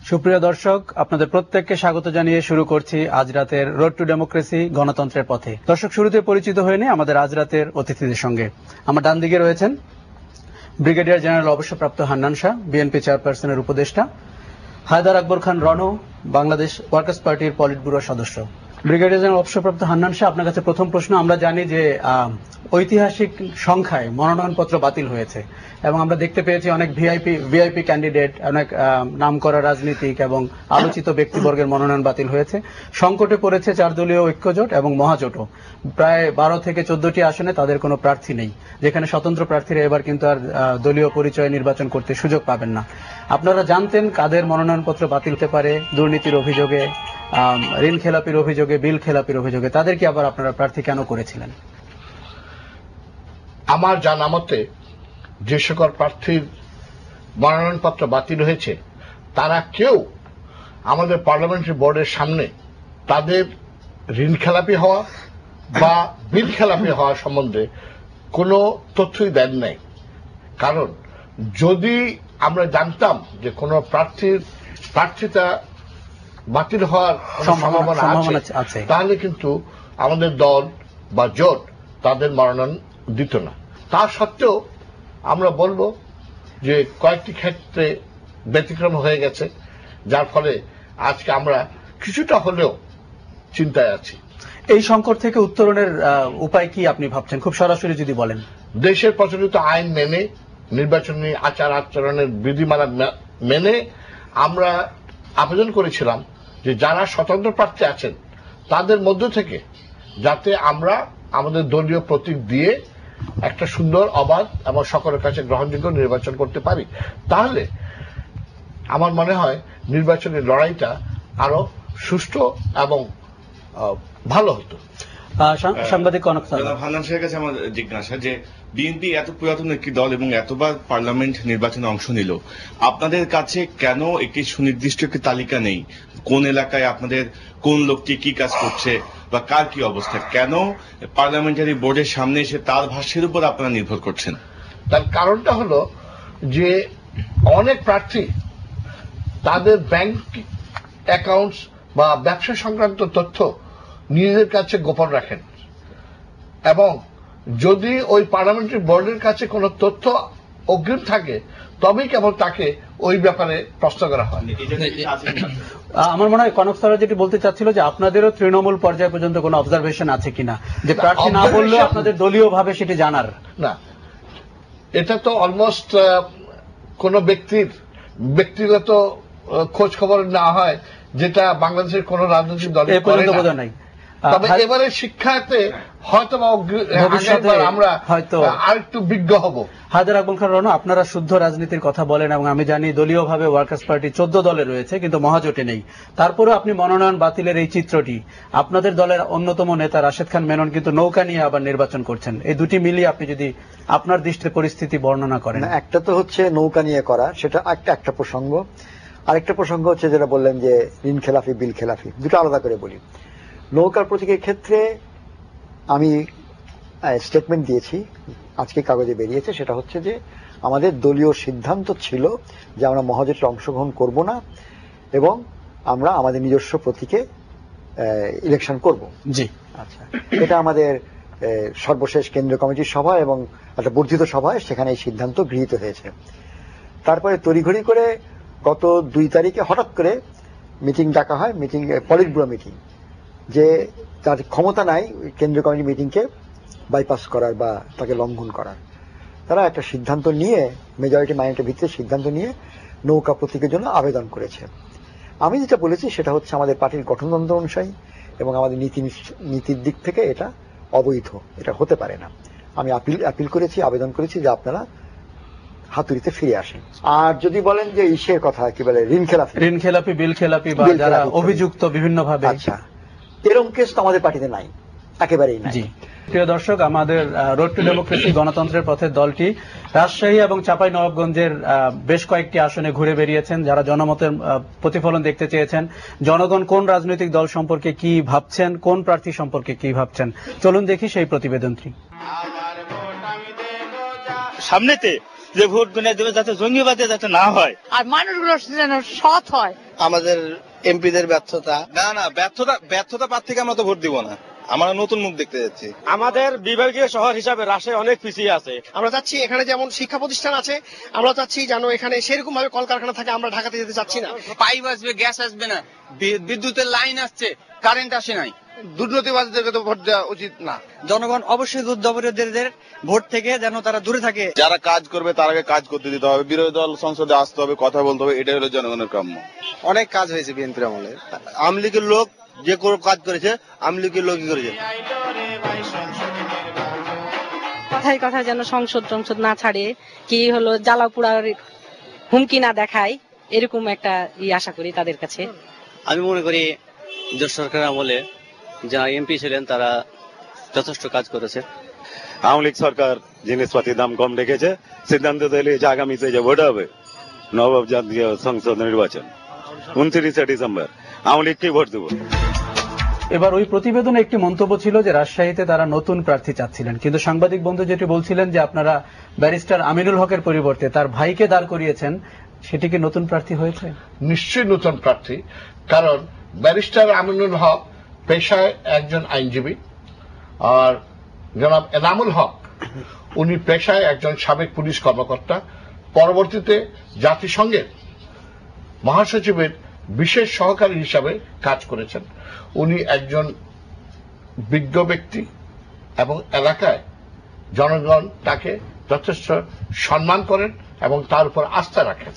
সুপ্রিয় দর্শক, আপনাদের প্রত্যেককে স্বাগত জানিয়ে শুরু করছি আজ রাতের রোড টু ডেমোক্রেসি গণতন্ত্রের পথে। দর্শক, শুরুতে পরিচিত হয়ে নিই আমাদের আজ রাতের অতিথিদের সঙ্গে। আমার ডান দিকে রয়েছেন ব্রিগেডিয়ার জেনারেল অবসরপ্রাপ্ত হান্নান শাহ, বিএনপি চেয়ারপারসনের উপদেষ্টা, হায়দার আকবর খান রণ, বাংলাদেশ ওয়ার্কার্স পার্টির পলিট ব্যুরোর সদস্য। ব্রিগেডিয়ার জেনারেল অবসরপ্রাপ্ত হান্নান শাহ, আপনার কাছে প্রথম প্রশ্ন। আমরা জানি যে ঐতিহাসিক সংখ্যায় মনোনয়নপত্র বাতিল হয়েছে এবং আমরা দেখতে পেয়েছি অনেক ভিআইপি ক্যান্ডিডেট, অনেক নামকরা রাজনীতিক এবং আলোচিত ব্যক্তিবর্গের মনোনয়ন বাতিল হয়েছে। সংকটে পড়েছে 4 দলীয় ঐক্যজোট এবং মহাজোটও। প্রায় 12 থেকে 14টি আসনে তাদের কোনো প্রার্থী নেই, যেখানে স্বতন্ত্র প্রার্থীরা এবার কিন্তু আর দলীয় পরিচয়ে নির্বাচন করতে সুযোগ পাবেন না। আপনারা জানতেন কাদের মনোনয়নপত্র বাতিল হতে পারে দুর্নীতির অভিযোগে, ঋণ খেলাপির অভিযোগে, বিল খেলাপির অভিযোগে, তাদেরকে আবার আপনারা প্রার্থী কেন করেছিলেন? আমার জানা মতে যে সকল প্রার্থীর মনোনয়নপত্র বাতিল হয়েছে তারা কেউ আমাদের পার্লামেন্টারি বোর্ডের সামনে তাদের ঋণ খেলাপি হওয়া বা বিল খেলাপি হওয়া সম্বন্ধে কোনো তথ্যই দেন নাই। কারণ যদি আমরা জানতাম যে কোনো প্রার্থিতা বাতিল হওয়ার সম্ভাবনা আছে, তাহলে কিন্তু আমাদের দল বা জোট তাদের মনোনয়ন দিত না। তা সত্ত্বেও আমরা বলবো যে কয়েকটি ক্ষেত্রে ব্যতিক্রম হয়ে গেছে, যার ফলে আজকে আমরা কিছুটা হলেও চিন্তায় আছি। এই সংকট থেকে উত্তরণের উপায় কি আপনি ভাবছেন, খুব সরাসরি যদি বলেন? দেশের প্রচলিত আইন মেনে, নির্বাচনী আচার আচরণের বিধিমালা মেনে আমরা আবেদন করেছিলাম যে যারা স্বতন্ত্র প্রার্থী আছেন তাদের মধ্য থেকে যাতে আমরা আমাদের দলীয় প্রতীক দিয়ে একটা সুন্দর, অবাধ এবং সকলের কাছে গ্রহণযোগ্য নির্বাচন করতে পারি, তাহলে আমার মনে হয় নির্বাচনের লড়াইটা আরো সুষ্ঠু এবং ভালো হতো। সাংবাদিক হান্নান শাহের কাছে আমার জিজ্ঞাসা যে বিএনপি এত পুরাতন একটি দল এবং এতবার পার্লামেন্ট নির্বাচনে অংশ নিল, আপনাদের কাছে কেন একটি সুনির্দিষ্ট একটি তালিকা নেই কোন এলাকায় আপনাদের কোন লোকটি কি কাজ করছে বা কার কি অবস্থা? কেন পার্লামেন্টারি বোর্ডের সামনে এসে তার ভাষ্যের উপর আপনারা নির্ভর করছেন? তার কারণটা হলো যে অনেক প্রার্থী তাদের ব্যাংক অ্যাকাউন্টস বা ব্যবসা সংক্রান্ত তথ্য নিজেদের কাছে গোপন রাখেন এবং যদি ওই পার্লামেন্টারি বোর্ডের কাছে কোনো তথ্য অগ্রিম থাকে তবেই কেবল তাকে ওই ব্যাপারে প্রশ্ন করা হয়। আমার মনে হয় কনক স্যার যেটি বলতে চাচ্ছিল যে আপনাদেরও তৃণমূল পর্যায় পর্যন্ত কোনো অবজারভেশন আছে কিনা, যে প্রার্থী না বললেও আপনাদের দলীয় ভাবে সেটি জানার। না, এটা তো অলমোস্ট কোন ব্যক্তিগত খোঁজ খবর না হয়, যেটা বাংলাদেশের কোন রাজনৈতিক দল করে নাই। তবে এবারে শিক্ষাতে হয়তো আমরা হয়তো আরেকটু বিজ্ঞ হব। হায়দার আকবর খান রণ, আপনারা শুদ্ধ রাজনীতির কথা বলেন এবং আমি জানি দলীয়ভাবে ওয়ার্কার্স পার্টি 14 দলে রয়েছে কিন্তু মহাজোটে নেই। তারপরেও আপনি মনোনয়ন বাতিলের এই চিত্রটি, আপনাদের দলের অন্যতম নেতা রাশেদ খান মেনন কিন্তু নৌকা নিয়ে আবার নির্বাচন করছেন, এই দুটি মিলিয়ে আপনি যদি আপনার দৃষ্টির পরিস্থিতি বর্ণনা করেন। একটা তো হচ্ছে নৌকা নিয়ে করা, সেটা একটা প্রসঙ্গ। আরেকটা প্রসঙ্গ হচ্ছে যেটা বললেন যে ঋণ খেলাফি বিল খেলাফি, দুটো আলাদা করে বলি। নৌকার প্রতীকের ক্ষেত্রে আমি স্টেটমেন্ট দিয়েছি, আজকে কাগজে বেরিয়েছে, সেটা হচ্ছে যে আমাদের দলীয় সিদ্ধান্ত ছিল যে আমরা মহাজোটে অংশগ্রহণ করব না এবং আমরা আমাদের নিজস্ব প্রতীকে ইলেকশন করব। জি, আচ্ছা, এটা আমাদের সর্বশেষ কেন্দ্রীয় কমিটির সভা এবং একটা বর্ধিত সভায় সেখানে এই সিদ্ধান্ত গৃহীত হয়েছে। তারপরে তড়িঘড়ি করে গত 2 তারিখে হঠাৎ করে মিটিং ডাকা হয়, পলিট ব্যুরো মিটিং, যে তার ক্ষমতা নাই কেন্দ্রীয় কমিটি মিটিংকে বাইপাস করার বা তাকে লঙ্ঘন করার। তারা একটা সিদ্ধান্ত নিয়ে, মেজরিটি মাইনরিটির ভিত্তিতে সিদ্ধান্ত নিয়ে নৌকা প্রতীকের জন্য আবেদন করেছে। আমি যেটা বলেছি সেটা হচ্ছে আমাদের পার্টির গঠনতন্ত্র অনুযায়ী এবং আমাদের নীতির দিক থেকে এটা অবৈধ, এটা হতে পারে না। আমি আপিল করেছি, আবেদন করেছি যে আপনারা হাতুড়িতে ফিরে আসেন। আর যদি বলেন যে ইসের কথা, কি বলে ঋণ খেলাপি বিল খেলাপি বা যারা অভিযুক্ত বিভিন্নভাবে, আচ্ছা, এরকম কেস তো আমাদের পার্টিতে নাই, একেবারেই নাই। প্রিয় দর্শক, আমাদের রোড টু ডেমোক্রেসি গণতন্ত্রের পথের দলটি রাজশাহী এবং চাঁপাইনবাবগঞ্জের বেশ কয়েকটি আসনে ঘুরে বেরিয়েছেন, যারা জনমতের প্রতিফলন দেখতে চেয়েছেন। জনগণ কোন রাজনৈতিক দল সম্পর্কে কি ভাবছেন, কোন প্রার্থী সম্পর্কে কি ভাবছেন, চলুন দেখি সেই প্রতিবেদনটি। সামনেতে যে ভোট গুনে দেবে যাতে জঙ্গিবাদে যাতে না হয়, আর মানুষগুলো যেন সৎ হয়। আমাদের এমপিদের ব্যর্থতা। না ব্যর্থতা প্রার্থীকে আমরা তো ভোট দিব না, আমরা নতুন মুখ দেখতে যাচ্ছি। আমাদের বিভাগীয় শহর হিসাবে রাজশাহী অনেক পিছিয়ে আছে। আমরা চাচ্ছি এখানে যেমন শিক্ষা প্রতিষ্ঠান আছে, আমরা চাচ্ছি যেন এখানে সেরকম ভাবে কলকারখানা থাকে। আমরা ঢাকাতে যেতে চাচ্ছি না। পাইপ আসবে, গ্যাস আসবে না, বিদ্যুতের লাইন আসছে, কারেন্ট আসে নাই। দুর্নীতিবাদীদেরকে তো ভোট দেওয়া উচিত না। জনগণ অবশ্যই দুর্নীতিবাদীদের ভোট থেকে যেন তারা দূরে থাকে। যারা কাজ করবে তার আগে কাজ করতে দিতে হবে, বিরোধী দল সংসদে আসতে হবে, কথা বলতে হবে, এটাই হলো জনগণের কাম্য। অনেক কাজ হয়েছে বিএনপির আমলে। আওয়ামী লীগের লোক যে কোনো কাজ করেছে, আওয়ামী লীগের লোকই করেছে। কথায় কথায় যেন সংসদ না ছাড়ে, কি হলো জ্বালা পোড়ার হুমকি না দেখায়, এরকম একটা আশা করি তাদের কাছে। আমি মনে করি যে সরকার আমলে যারা এমপি ছিলেন তারা যথেষ্ট কাজ করেছে। আওয়ামী লীগ সরকার জিনিসপাতির দাম কম রেখেছে, সিদ্ধান্ত দিলে যে আগামীতে যে ভোট হবে নবম জাতীয় সংসদ নির্বাচন 29 ডিসেম্বর, আওয়ামী লীগকেই ভোট দেবো। এবার ওই প্রতিবেদনে একটি মন্তব্য ছিল যে রাজশাহীতে তারা নতুন প্রার্থী চাচ্ছিলেন, কিন্তু সাংবাদিক বন্ধু যেটি বলছিলেন যে আপনারা ব্যারিস্টার আমিনুল হকের পরিবর্তে তার ভাইকে দাঁড় করিয়েছেন, সেটি কি নতুন প্রার্থী হয়েছে? নিশ্চয়ই নতুন প্রার্থী, কারণ ব্যারিস্টার আমিনুল হক পেশায় একজন আইনজীবী, আর জনাব এনামুল হক উনি পেশায় একজন সাবেক পুলিশ কর্মকর্তা, পরবর্তীতে জাতিসংঘের মহাসচিবের বিশেষ সহকারী হিসাবে কাজ করেছেন। উনি একজন বিজ্ঞ ব্যক্তি এবং এলাকায় জনগণ তাকে যথেষ্ট সম্মান করেন এবং তার উপর আস্থা রাখেন।